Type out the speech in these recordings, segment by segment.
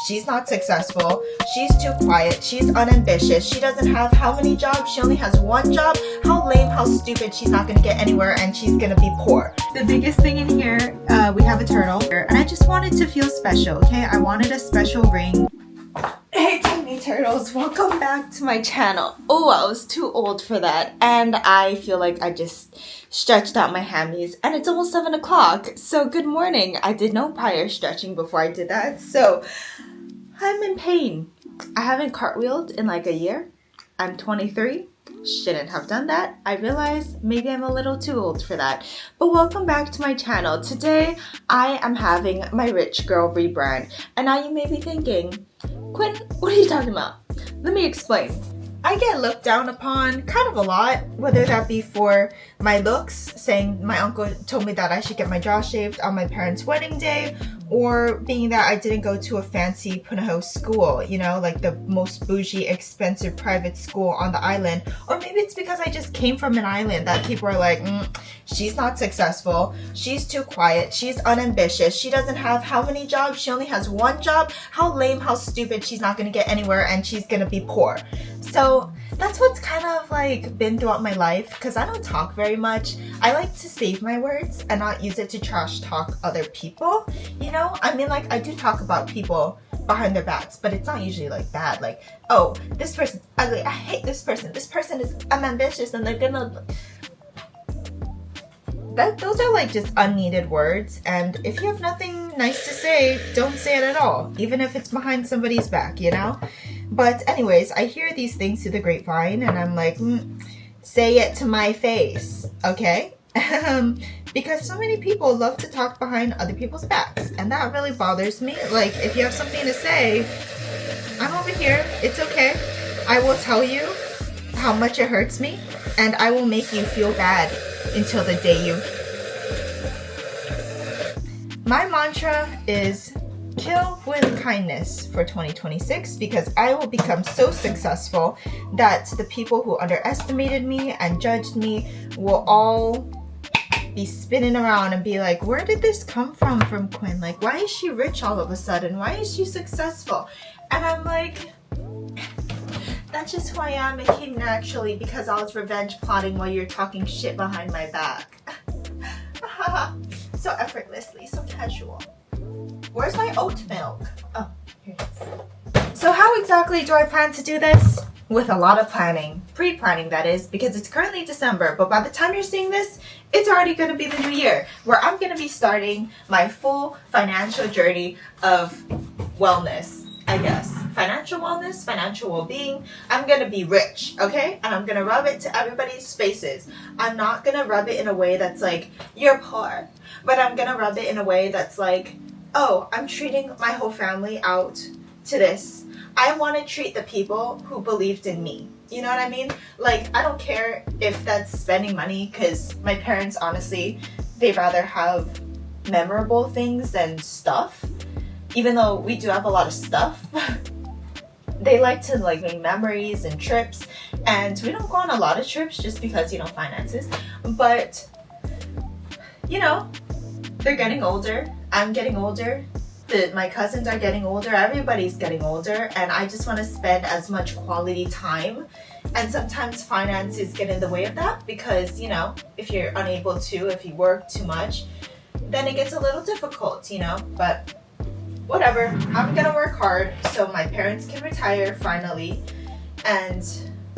She's not successful. She's too quiet. She's unambitious. She doesn't have how many jobs? She only has one job. How lame, how stupid. She's not gonna get anywhere and she's gonna be poor. The biggest thing in here, we have a turtle. And I just wanted to feel special, okay? I wanted a special ring. Hey tiny turtles, welcome back to my channel. Oh, I was too old for that. And I feel like I just stretched out my hammies and it's almost 7 o'clock. So good morning. I did no prior stretching before I did that. So I'm in pain. I haven't cartwheeled in like a year. I'm 23. Shouldn't have done that. I realize maybe I'm a little too old for that. But welcome back to my channel. Today I am having my rich girl rebrand. And now you may be thinking, Quinn, what are you talking about? Let me explain. I get looked down upon kind of a lot, whether that be for my looks, saying my uncle told me that I should get my jaw shaved on my parents' wedding day, or being that I didn't go to a fancy Punahou school, you know, like the most bougie, expensive private school on the island. Or maybe it's because I just came from an island that people are like, she's not successful, she's too quiet, she's unambitious, she doesn't have how many jobs? She only has one job. How lame, how stupid, she's not gonna get anywhere and she's gonna be poor. So that's what's kind of like been throughout my life, because I don't talk very much. I like to save my words and not use it to trash talk other people, you know? I mean, like, I do talk about people behind their backs, but it's not usually like that. Like, oh, this person's ugly, I hate this person is unambitious and they're gonna... Those are like just unneeded words, and if you have nothing nice to say, don't say it at all, even if it's behind somebody's back, you know? But anyways, I hear these things through the grapevine and I'm like, say it to my face, okay? Because so many people love to talk behind other people's backs, and that really bothers me. Like, if you have something to say, I'm over here, it's okay. I will tell you how much it hurts me, and I will make you feel bad until the day you... My mantra is kill with kindness for 2026, because I will become so successful that the people who underestimated me and judged me will all be spinning around and be like, where did this come from Quinn? Like, why is she rich all of a sudden? Why is she successful? And I'm like, that's just who I am. It came naturally because I was revenge plotting while you're talking shit behind my back. So effortlessly, so casual. Where's my oat milk? Oh, here it is. So how exactly do I plan to do this? With a lot of planning. Pre-planning, that is, because it's currently December, but by the time you're seeing this, it's already going to be the new year, where I'm going to be starting my full financial journey of wellness, I guess. Financial wellness, financial well-being. I'm going to be rich, okay? And I'm going to rub it to everybody's faces. I'm not going to rub it in a way that's like, you're poor. But I'm going to rub it in a way that's like, oh, I'm treating my whole family out to this. I want to treat the people who believed in me. You know what I mean? Like, I don't care if that's spending money, because my parents, honestly, they rather have memorable things than stuff. Even though we do have a lot of stuff, they like to like make memories and trips, and we don't go on a lot of trips just because, you know, finances. But, you know, they're getting older. I'm getting older. My cousins are getting older. Everybody's getting older, and I just want to spend as much quality time. And sometimes finances get in the way of that, because, you know, if you're unable to, if you work too much, then it gets a little difficult, you know. But whatever, I'm gonna work hard so my parents can retire finally, and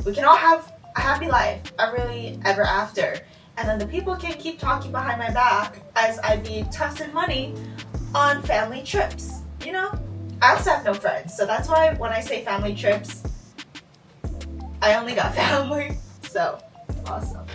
we can all have a happy life, a really ever after. And then the people can keep talking behind my back as I be tossing money on family trips, you know? I also have no friends, so that's why when I say family trips, I only got family. So awesome.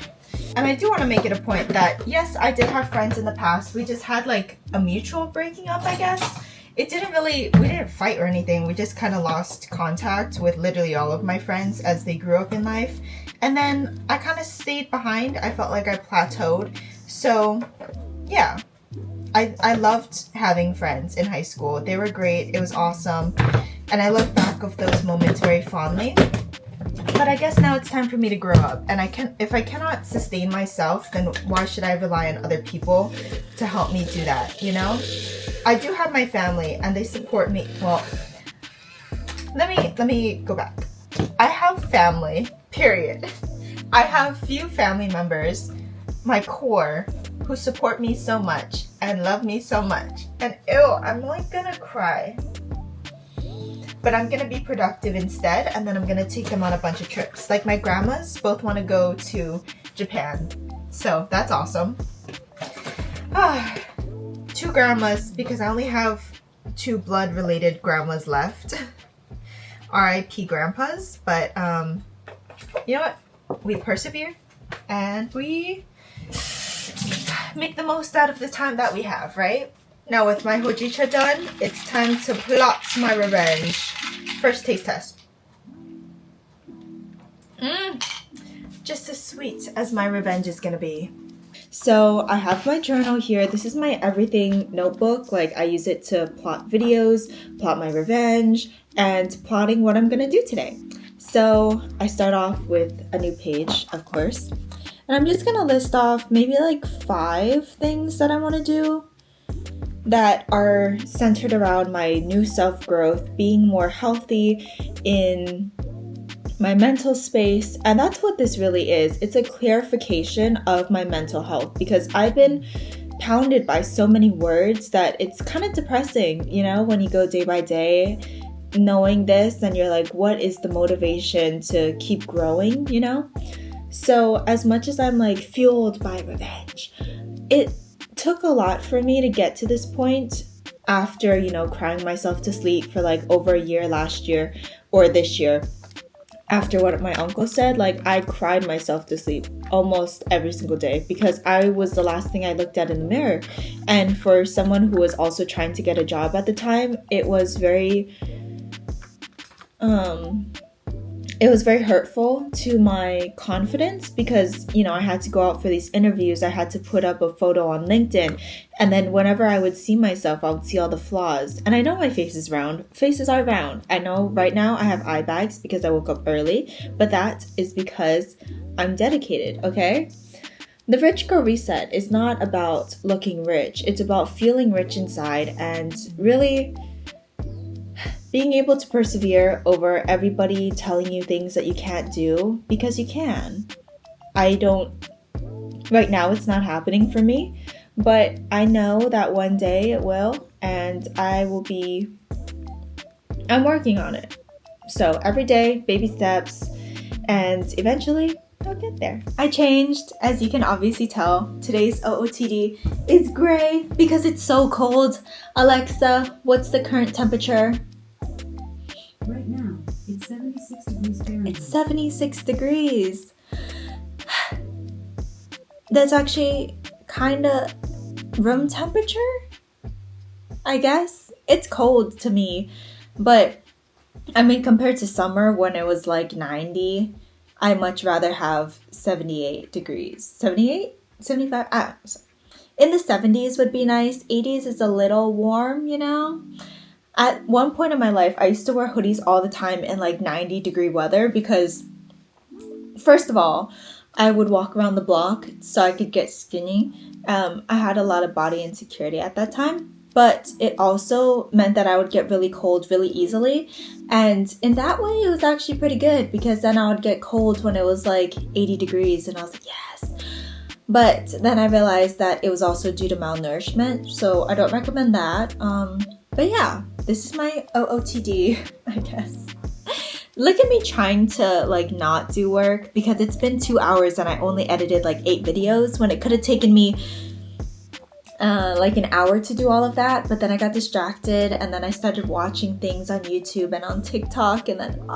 And I do want to make it a point that yes, I did have friends in the past. We just had like a mutual breaking up, I guess. We didn't fight or anything. We just kind of lost contact with literally all of my friends as they grew up in life. And then I kind of stayed behind. I felt like I plateaued. So yeah, I loved having friends in high school. They were great. It was awesome. And I look back of those moments very fondly. But I guess now it's time for me to grow up. And if I cannot sustain myself, then why should I rely on other people to help me do that, you know? I do have my family and they support me. Well, let me go back. I have family, period. I have few family members, my core, who support me so much and love me so much. And ew, I'm like gonna cry. But I'm gonna be productive instead, and then I'm gonna take them on a bunch of trips. Like my grandmas both wanna go to Japan. So that's awesome. 2 grandmas, because I only have 2 blood-related grandmas left. R.I.P. grandpas. But you know what? We persevere and we make the most out of the time that we have, right? Now with my hojicha done, it's time to plot my revenge. First taste test. Just as sweet as my revenge is gonna be. So I have my journal here. This is my everything notebook. Like I use it to plot videos, plot my revenge, and plotting what I'm gonna do today. So I start off with a new page, of course. And I'm just gonna list off maybe like 5 things that I wanna do that are centered around my new self-growth, being more healthy in my mental space. And that's what this really is. It's a clarification of my mental health, because I've been pounded by so many words that it's kind of depressing, you know, when you go day by day knowing this and you're like, what is the motivation to keep growing, you know? So as much as I'm like fueled by revenge, it took a lot for me to get to this point after, you know, crying myself to sleep for like over a year last year or this year. After what my uncle said, like I cried myself to sleep almost every single day because I was the last thing I looked at in the mirror. And for someone who was also trying to get a job at the time, it was very hurtful to my confidence because, you know, I had to go out for these interviews. I had to put up a photo on LinkedIn. And then whenever I would see myself, I would see all the flaws. And I know my face is round. Faces are round. I know right now I have eye bags because I woke up early, but that is because I'm dedicated, okay? The Rich Girl Reset is not about looking rich. It's about feeling rich inside and really being able to persevere over everybody telling you things that you can't do because you can. Right now it's not happening for me, but I know that one day it will, and I'm working on it. So every day, baby steps, and eventually I'll get there. I changed, as you can obviously tell. Today's OOTD is gray because it's so cold. Alexa, what's the current temperature? Right now, it's 76 degrees Fahrenheit. It's 76 degrees. That's actually kind of room temperature, I guess. It's cold to me, but I mean, compared to summer when it was like 90, I much rather have 78 degrees. 78? 75? In the 70s would be nice. 80s is a little warm, you know? At one point in my life, I used to wear hoodies all the time in like 90-degree weather because, first of all, I would walk around the block so I could get skinny. I had a lot of body insecurity at that time, but it also meant that I would get really cold really easily. And in that way, it was actually pretty good because then I would get cold when it was like 80 degrees and I was like, yes. But then I realized that it was also due to malnourishment, so I don't recommend that. But yeah, this is my OOTD, I guess. Look at me trying to like not do work because it's been 2 hours and I only edited like 8 videos when it could have taken me like an hour to do all of that. But then I got distracted and then I started watching things on YouTube and on TikTok and then,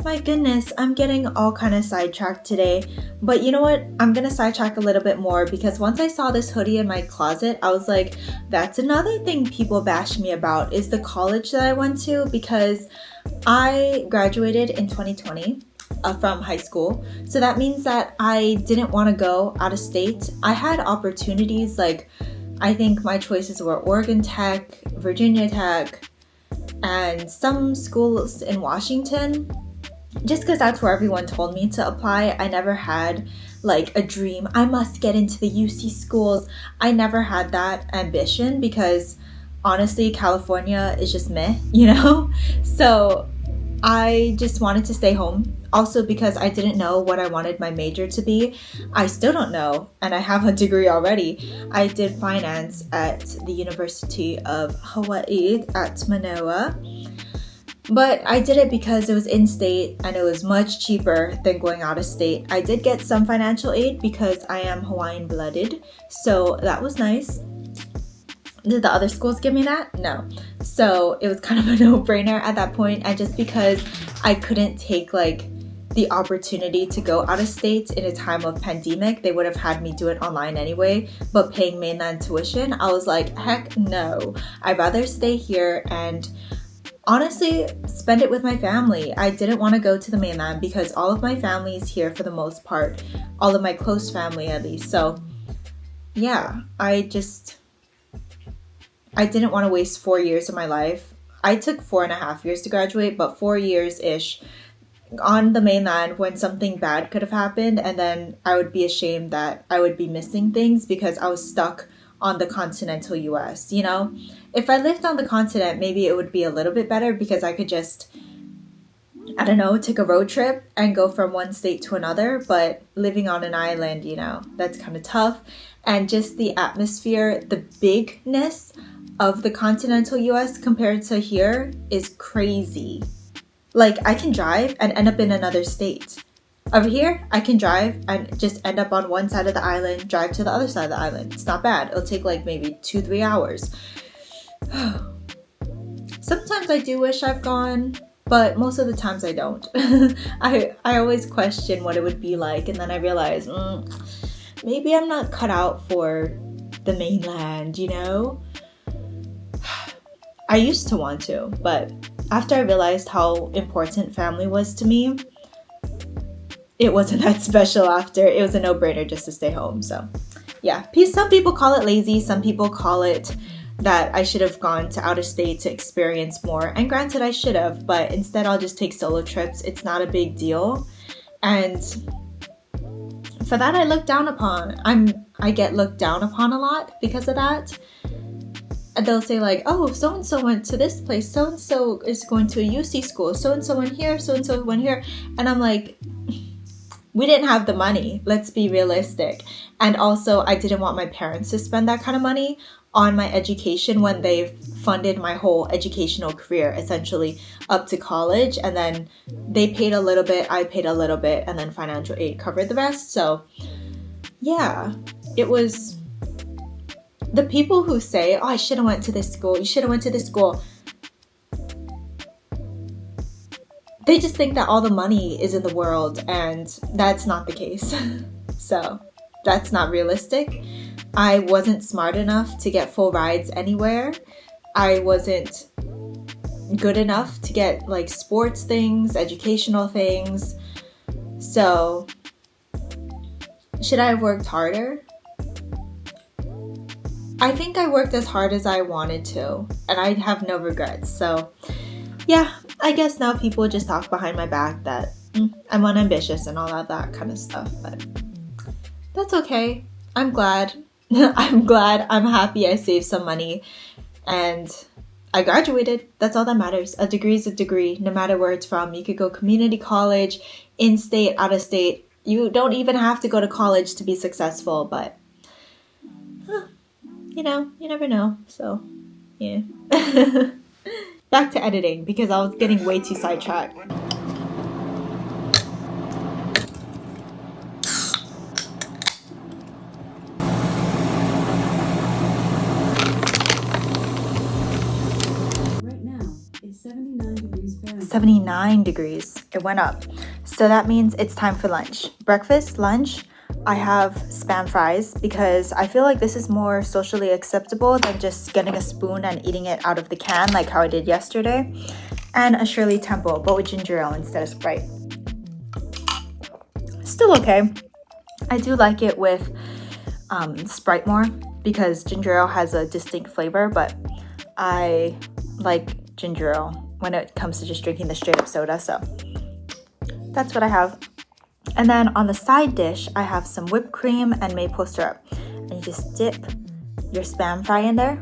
my goodness, I'm getting all kind of sidetracked today. But you know what? I'm going to sidetrack a little bit more because once I saw this hoodie in my closet, I was like, that's another thing people bash me about is the college that I went to because I graduated in 2020 from high school. So that means that I didn't want to go out of state. I had opportunities like I think my choices were Oregon Tech, Virginia Tech, and some schools in Washington. Just because that's where everyone told me to apply. I never had like a dream. I must get into the UC schools. I never had that ambition because honestly, California is just meh, you know? So I just wanted to stay home. Also because I didn't know what I wanted my major to be. I still don't know, and I have a degree already. I did finance at the University of Hawaii at Manoa. But I did it because it was in-state and it was much cheaper than going out of state. I did get some financial aid because I am Hawaiian blooded, so that was nice. Did the other schools give me that? No. So it was kind of a no-brainer at that point. And just because I couldn't take like the opportunity to go out of state in a time of pandemic, they would have had me do it online anyway. But paying mainland tuition, I was like, heck no. I'd rather stay here and honestly spend it with my family. I didn't want to go to the mainland because all of my family is here for the most part. All of my close family at least. So yeah, I didn't want to waste 4 years of my life. I took 4.5 years to graduate, but 4 years-ish on the mainland when something bad could have happened, and then I would be ashamed that I would be missing things because I was stuck on the continental US, you know? If I lived on the continent, maybe it would be a little bit better because I could just, I don't know, take a road trip and go from one state to another, but living on an island, you know, that's kind of tough. And just the atmosphere, the bigness of the continental US compared to here is crazy. Like, I can drive and end up in another state. Over here, I can drive and just end up on one side of the island, drive to the other side of the island. It's not bad. It'll take like maybe 2-3 hours. Sometimes I do wish I've gone, but most of the times I don't. I always question what it would be like, and then I realize, maybe I'm not cut out for the mainland, you know? I used to want to, but after I realized how important family was to me, it wasn't that special after. It was a no-brainer just to stay home. So yeah, some people call it lazy. Some people call it that I should have gone to out of state to experience more. And granted, I should have, but instead I'll just take solo trips. It's not a big deal. And for that, I look down upon. I get looked down upon a lot because of that. And they'll say like, oh, so-and-so went to this place. So-and-so is going to a UC school. So-and-so went here. So-and-so went here. And I'm like, we didn't have the money. Let's be realistic. And also, I didn't want my parents to spend that kind of money on my education when they funded my whole educational career, essentially up to college. And then they paid a little bit, I paid a little bit, and then financial aid covered the rest. So yeah, it was the people who say, oh, I should have went to this school. You should have went to this school. They just think that all the money is in the world, and that's not the case. So that's not realistic. I wasn't smart enough to get full rides anywhere. I wasn't good enough to get like sports things, educational things. So should I have worked harder? I think I worked as hard as I wanted to, and I have no regrets. So yeah, I guess now people just talk behind my back that I'm unambitious and all that kind of stuff, but that's okay. I'm glad. I'm happy I saved some money and I graduated. That's all that matters. A degree is a degree, no matter where it's from. You could go community college, in-state, out-of-state. You don't even have to go to college to be successful, but you know, you never know. So yeah. Back to editing because I was getting way too sidetracked. Right now, it's 79 degrees Fahrenheit. 79 degrees. It went up. So that means it's time for lunch. Breakfast, lunch, I have Spam fries because I feel like this is more socially acceptable than just getting a spoon and eating it out of the can like how I did yesterday. And a Shirley Temple, but with ginger ale instead of Sprite. Still okay. I do like it with Sprite more because ginger ale has a distinct flavor, but I like ginger ale when it comes to just drinking the straight up soda, so that's what I have. And then on the side dish, I have some whipped cream and maple syrup. And you just dip your Spam fry in there.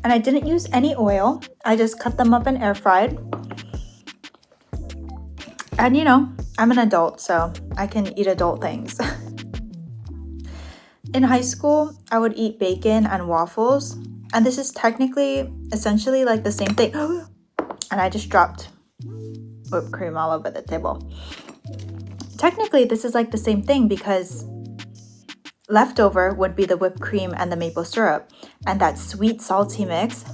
And I didn't use any oil. I just cut them up and air fried. And you know, I'm an adult, so I can eat adult things. In high school, I would eat bacon and waffles. And this is technically, essentially like the same thing. And I just dropped whipped cream all over the table. Technically, this is like the same thing because leftover would be the whipped cream and the maple syrup. And that sweet, salty mix.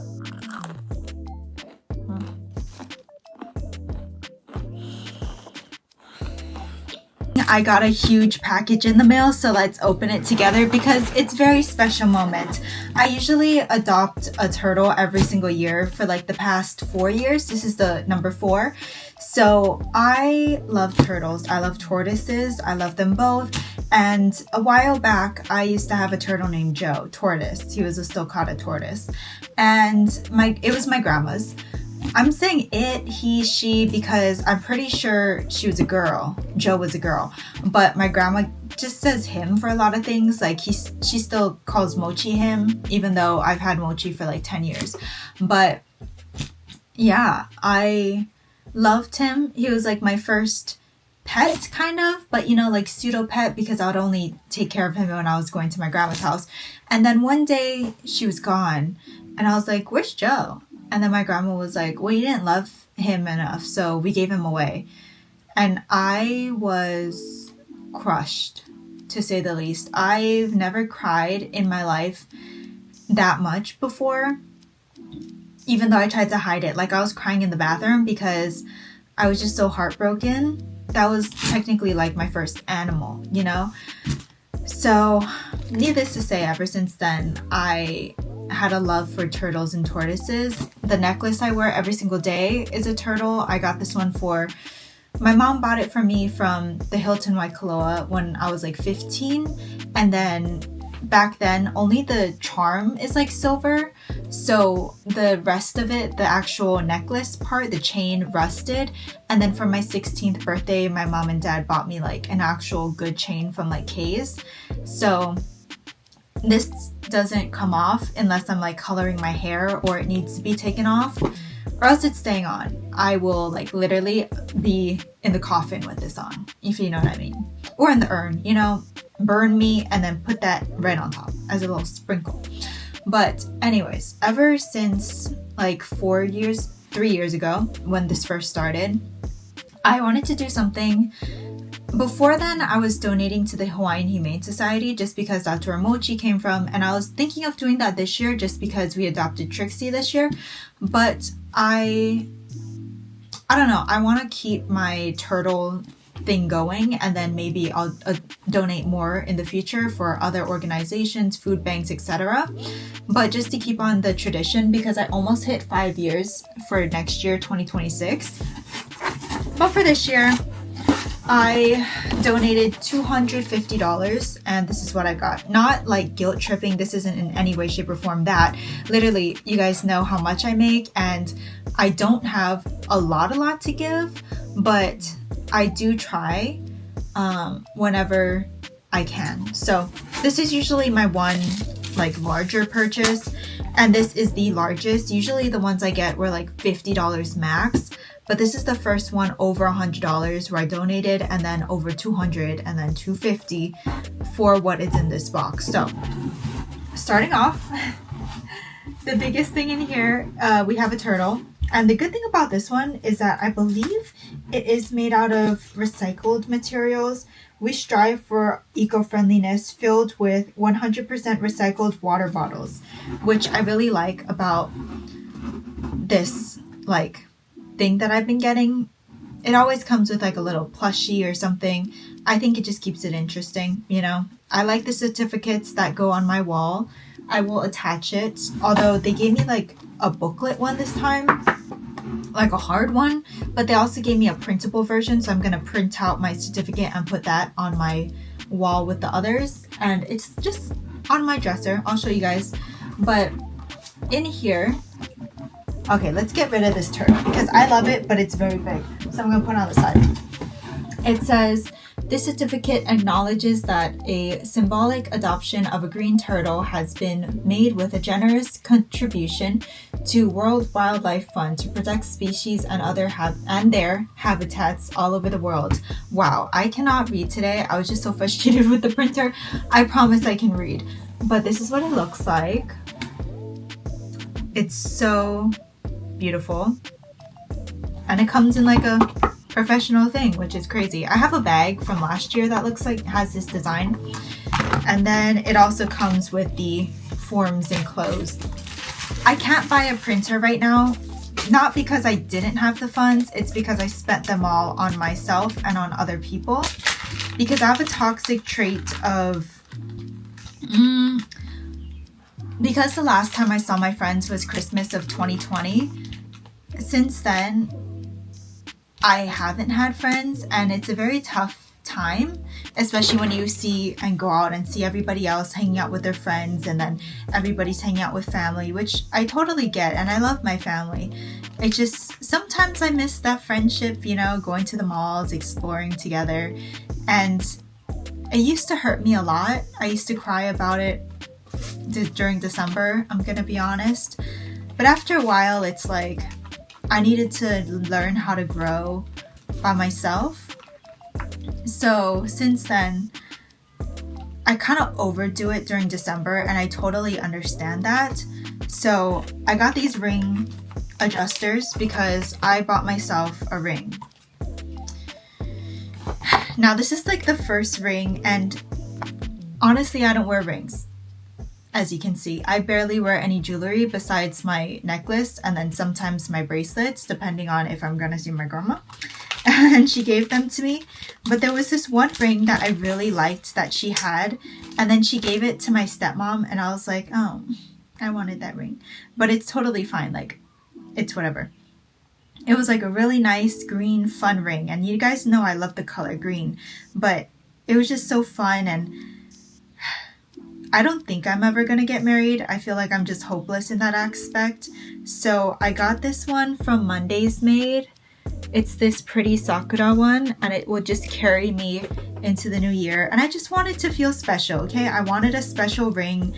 I got a huge package in the mail, so let's open it together because it's a very special moment. I usually adopt a turtle every single year for like the past 4 years. This is the number 4. So I love turtles. I love tortoises. I love them both. And a while back, I used to have a turtle named Joe, tortoise. He was a sulcata tortoise. And it was my grandma's. I'm saying it, he, she, because I'm pretty sure she was a girl. Joe was a girl. But my grandma just says him for a lot of things. Like she still calls Mochi him, even though I've had Mochi for like 10 years. But yeah, I loved him. He was like my first pet, kind of, but you know, like pseudo pet, because I would only take care of him when I was going to my grandma's house. And then one day she was gone and I was like, where's Joe? And then my grandma was like, well, you didn't love him enough, so we gave him away. And I was crushed, to say the least. I've never cried in my life that much before, even though I tried to hide it. Like I was crying in the bathroom because I was just so heartbroken. That was technically like my first animal, you know? So needless to say, ever since then, I had a love for turtles and tortoises. The necklace I wear every single day is a turtle. I got this one my mom bought it for me from the Hilton Waikoloa when I was like 15. And then back then, only the charm is like silver. So the rest of it, the actual necklace part, the chain rusted. And then for my 16th birthday, my mom and dad bought me like an actual good chain from like K's. So this doesn't come off unless I'm like coloring my hair or it needs to be taken off, or else it's staying on. I will like literally be in the coffin with this on, if you know what I mean. Or in the urn, you know, burn me and then put that red on top as a little sprinkle. But anyways, ever since like 3 years ago when this first started, I wanted to do something. Before then, I was donating to the Hawaiian Humane Society just because that's where Mochi came from. And I was thinking of doing that this year just because we adopted Trixie this year. But I don't know. I want to keep my turtle thing going, and then maybe I'll donate more in the future for other organizations, food banks, etc. But just to keep on the tradition, because I almost hit 5 years for next year, 2026. But for this year, I donated $250 and this is what I got. Not like guilt tripping. This isn't in any way, shape, or form that. Literally, you guys know how much I make and I don't have a lot to give, but I do try whenever I can. So this is usually my one like larger purchase, and this is the largest. Usually the ones I get were like $50 max. But this is the first one over $100 where I donated, and then over $200 and then $250 for what is in this box. So starting off, the biggest thing in here, we have a turtle. And the good thing about this one is that I believe it is made out of recycled materials. We strive for eco-friendliness, filled with 100% recycled water bottles, which I really like about this like thing that I've been getting. It always comes with like a little plushie or something. I think it just keeps it interesting, you know. I like the certificates that go on my wall. I will attach it, although they gave me like a booklet one this time, like a hard one, but they also gave me a printable version, so I'm gonna print out my certificate and put that on my wall with the others, and it's just on my dresser. I'll show you guys. But in here, okay, let's get rid of this turtle because I love it, but it's very big. So I'm gonna put it on the side. It says, This certificate acknowledges that a symbolic adoption of a green turtle has been made with a generous contribution to World Wildlife Fund to protect species and their habitats all over the world. Wow, I cannot read today. I was just so frustrated with the printer. I promise I can read. But this is what it looks like. It's so beautiful. And it comes in like a professional thing, which is crazy. I have a bag from last year that looks like has this design. And then it also comes with the forms enclosed. I can't buy a printer right now, not because I didn't have the funds, it's because I spent them all on myself and on other people. Because I have a toxic trait of because the last time I saw my friends was Christmas of 2020. Since then, I haven't had friends, and it's a very tough time, especially when you see and go out and see everybody else hanging out with their friends, and then everybody's hanging out with family, which I totally get, and I love my family. It just, sometimes I miss that friendship, you know, going to the malls, exploring together, and it used to hurt me a lot. I used to cry about it during December, I'm gonna be honest. But after a while, it's like, I needed to learn how to grow by myself. So since then, I kind of overdo it during December, and I totally understand that. So I got these ring adjusters because I bought myself a ring. Now this is like the first ring, and honestly, I don't wear rings. As you can see, I barely wear any jewelry besides my necklace and then sometimes my bracelets, depending on if I'm gonna see my grandma. And she gave them to me. But there was this one ring that I really liked that she had, and then she gave it to my stepmom, and I was like, oh, I wanted that ring. But it's totally fine, like, it's whatever. It was like a really nice green fun ring, and you guys know I love the color green, but it was just so fun. And I don't think I'm ever gonna get married. I feel like I'm just hopeless in that aspect. So I got this one from Monday's Made. It's this pretty sakura one, and it will just carry me into the new year. And I just wanted to feel special, okay? I wanted a special ring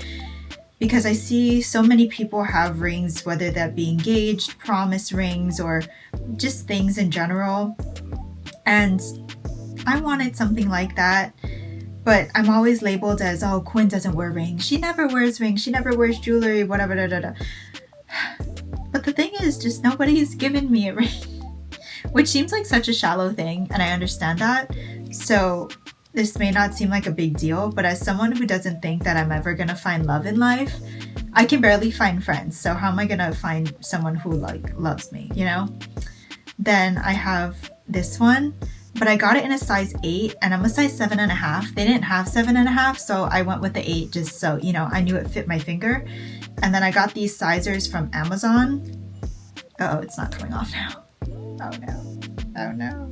because I see so many people have rings, whether that be engaged, promise rings, or just things in general. And I wanted something like that. But I'm always labeled as, oh, Quinn doesn't wear rings. She never wears rings. She never wears jewelry, whatever, da, da, da. But the thing is, just nobody's given me a ring. Which seems like such a shallow thing, and I understand that. So this may not seem like a big deal, but as someone who doesn't think that I'm ever gonna find love in life, I can barely find friends. So how am I gonna find someone who like loves me, you know? Then I have this one. But I got it in a size 8, and I'm a size 7.5. They didn't have 7.5, so I went with the 8 just so, you know, I knew it fit my finger. And then I got these sizers from Amazon. Uh-oh, it's not coming off now. Oh no. Oh no.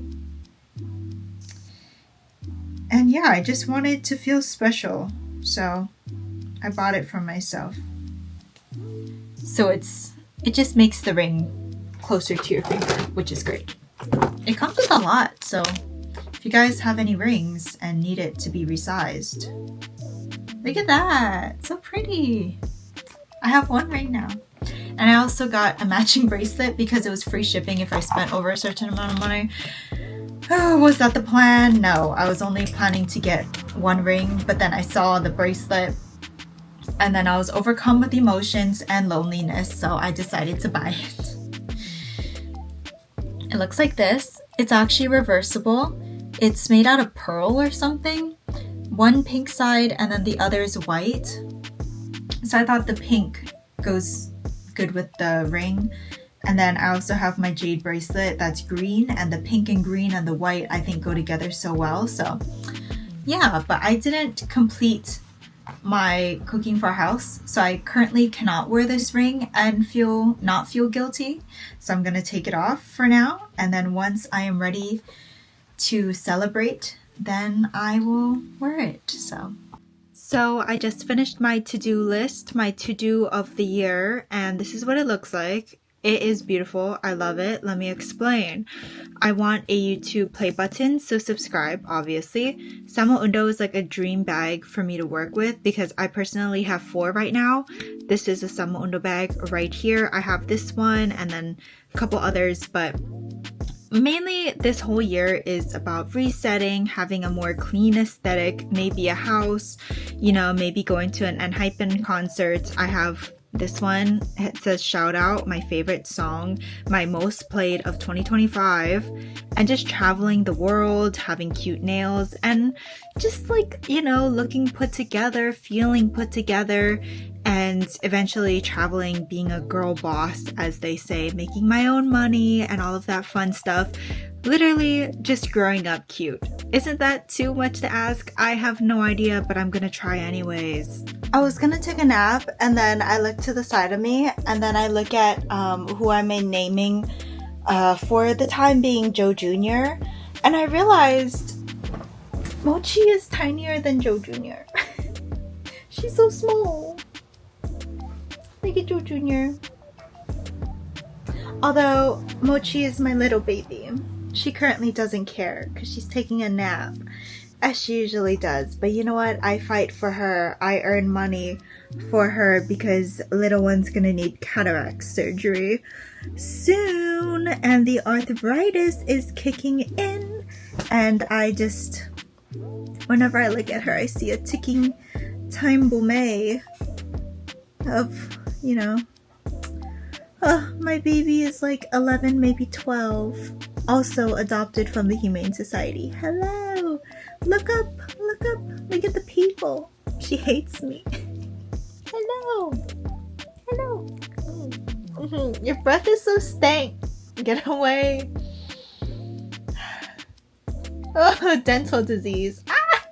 And yeah, I just wanted to feel special, so I bought it for myself. So it just makes the ring closer to your finger, which is great. It comes with a lot, so if you guys have any rings and need it to be resized, look at that, so pretty. I have one ring now. And I also got a matching bracelet because it was free shipping if I spent over a certain amount of money. Oh, was that the plan? No, I was only planning to get one ring, but then I saw the bracelet and then I was overcome with emotions and loneliness, so I decided to buy it. It looks like this. It's actually reversible. It's made out of pearl or something. One pink side and then the other is white. So I thought the pink goes good with the ring. And then I also have my jade bracelet that's green, and the pink and green and the white I think go together so well. So yeah, but I didn't complete my cooking for house, so I currently cannot wear this ring and not feel guilty. So I'm gonna take it off for now, and then once I am ready to celebrate, then I will wear it. So I just finished my to-do list, my to-do of the year, and this is what it looks like. It is beautiful. I love it. Let me explain. I want a YouTube play button, so subscribe, obviously. Samo Undo is like a dream bag for me to work with because I personally have 4 right now. This is a Samo Undo bag right here. I have this one and then a couple others, but mainly this whole year is about resetting, having a more clean aesthetic, maybe a house, you know, maybe going to an Enhypen concert. I have this one. It says shout out, my favorite song, my most played of 2025, and just traveling the world, having cute nails, and just like, you know, looking put together, feeling put together, and eventually traveling, being a girl boss, as they say, making my own money and all of that fun stuff. Literally just growing up cute. Isn't that too much to ask? I have no idea, but I'm gonna try anyways. I was gonna take a nap and then I look to the side of me and then I look at who I'm naming for the time being Joe Jr. And I realized Mochi is tinier than Joe Jr. She's so small. Look at Joe Jr. Although Mochi is my little baby. She currently doesn't care because she's taking a nap, as she usually does. But you know what? I fight for her. I earn money for her because little one's gonna need cataract surgery soon. And the arthritis is kicking in. And I just, whenever I look at her, I see a ticking time bomb of, you know, oh, my baby is like 11, maybe 12. Also adopted from the Humane Society. Hello! Look up! Look up! Look at the people! She hates me. Hello! Hello! Your breath is so stank. Get away. Oh, dental disease. Ah!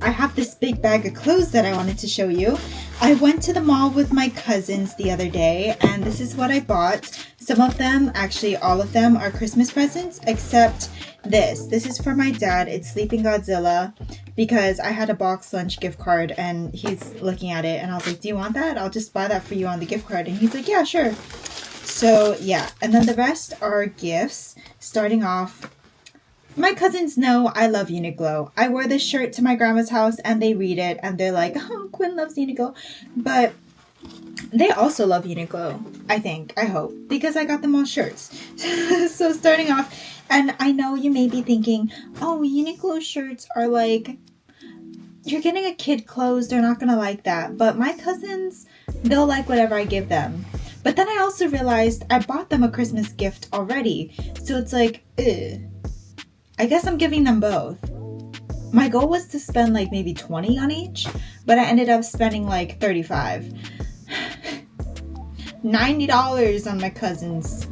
I have this big bag of clothes that I wanted to show you. I went to the mall with my cousins the other day and this is what I bought. Some of them, actually all of them, are Christmas presents except this. This is for my dad. It's Sleeping Godzilla because I had a box lunch gift card and he's looking at it and I was like, do you want that? I'll just buy that for you on the gift card. And he's like, yeah, sure. So yeah, and then the rest are gifts. Starting off, my cousins know I love Uniqlo. I wore this shirt to my grandma's house and they read it and they're like, oh, Quinn loves Uniqlo. But they also love Uniqlo, I think, I hope, because I got them all shirts. So starting off, and I know you may be thinking, oh, Uniqlo shirts are like, you're getting a kid clothes, they're not gonna like that. But my cousins, they'll like whatever I give them. But then I also realized I bought them a Christmas gift already. So it's like, ugh. I guess I'm giving them both. My goal was to spend like maybe 20 on each, but I ended up spending like 35. $90 on my cousins.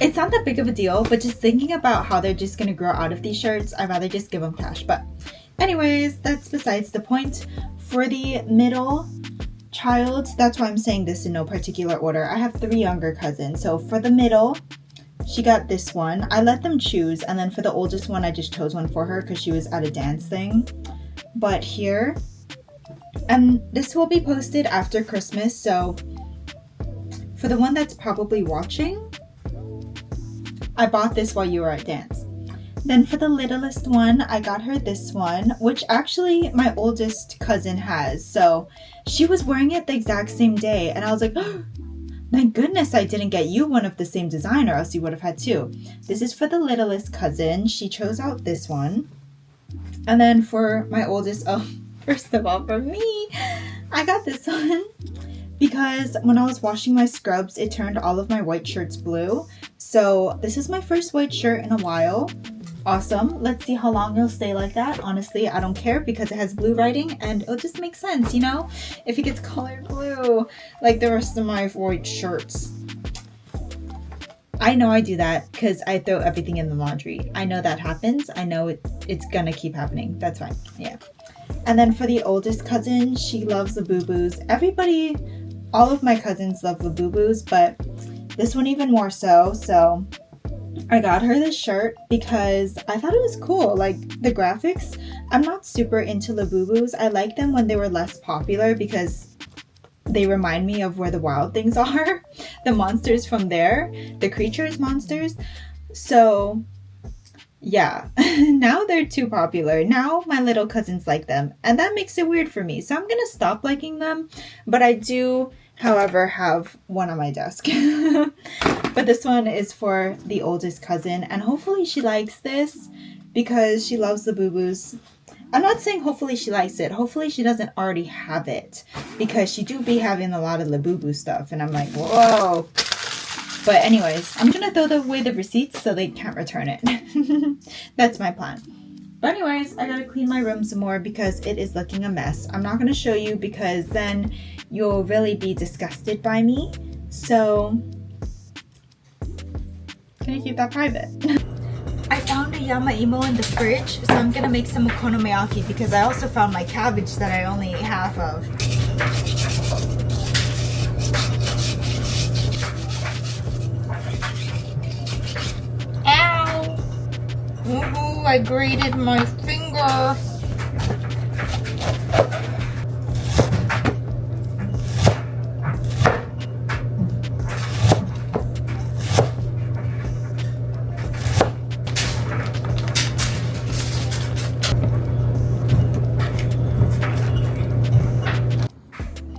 It's not that big of a deal, but just thinking about how they're just gonna grow out of these shirts, I'd rather just give them cash. But anyways, that's besides the point. For the middle child, that's why I'm saying this in no particular order. I have 3 younger cousins. So for the middle, she got this one. I let them choose, and then for the oldest one, I just chose one for her because she was at a dance thing. But here, and this will be posted after Christmas, so for the one that's probably watching, I bought this while you were at dance. Then for the littlest one, I got her this one, which actually my oldest cousin has. So she was wearing it the exact same day, and I was like, oh, thank goodness I didn't get you one of the same design, or else you would have had 2. This is for the littlest cousin. She chose out this one. And then for my oldest, oh, first of all, for me, I got this one because when I was washing my scrubs, it turned all of my white shirts blue. So this is my first white shirt in a while. Awesome. Let's see how long it'll stay like that. Honestly, I don't care because it has blue writing and it'll just make sense, you know? If it gets colored blue like the rest of my white shirts. I know I do that because I throw everything in the laundry. I know that happens. I know it's gonna keep happening. That's fine. Yeah. And then for the oldest cousin, she loves the boo-boos. Everybody, all of my cousins love the boo-boos, but this one even more so. So I got her this shirt because I thought it was cool. Like the graphics, I'm not super into the boo-boos. I like them when they were less popular because they remind me of where the wild things are. The monsters from there, the creatures monsters. So yeah, now they're too popular. Now my little cousins like them, and that makes it weird for me. So I'm gonna stop liking them, but I do, however, have one on my desk. But this one is for the oldest cousin, and hopefully she likes this because she loves the boo-boos. I'm not saying hopefully she likes it. Hopefully she doesn't already have it, because she do be having a lot of the boo-boo stuff, and I'm like, whoa. But anyways, I'm gonna throw away the receipts so they can't return it. That's my plan. But anyways, I gotta clean my room some more because it is looking a mess. I'm not gonna show you because then you'll really be disgusted by me. So, gonna keep that private. I found a yama-imo in the fridge, so I'm gonna make some okonomiyaki because I also found my cabbage that I only ate half of. Ow! Woohoo! I grated my finger!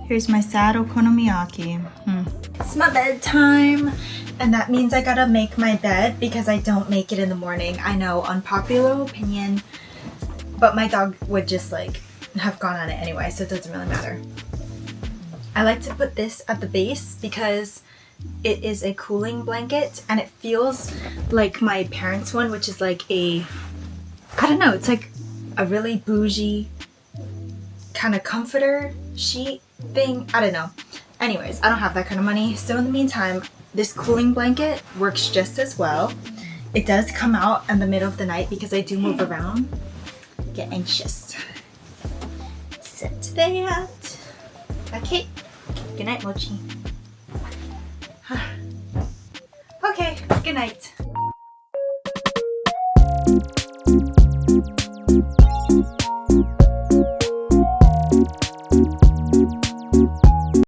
Here's my sad okonomiyaki. It's my bedtime, and that means I gotta make my bed because I don't make it in the morning. I know, unpopular opinion, but my dog would just like have gone on it anyway, so it doesn't really matter. I like to put this at the base because it is a cooling blanket, and it feels like my parents' one, which is like a, I don't know, it's like a really bougie kind of comforter sheet thing. I don't know. Anyways, I don't have that kind of money. So in the meantime, this cooling blanket works just as well. It does come out in the middle of the night because I do move around. Get anxious. Set that. Okay. Good night, Mochi. Okay, good night.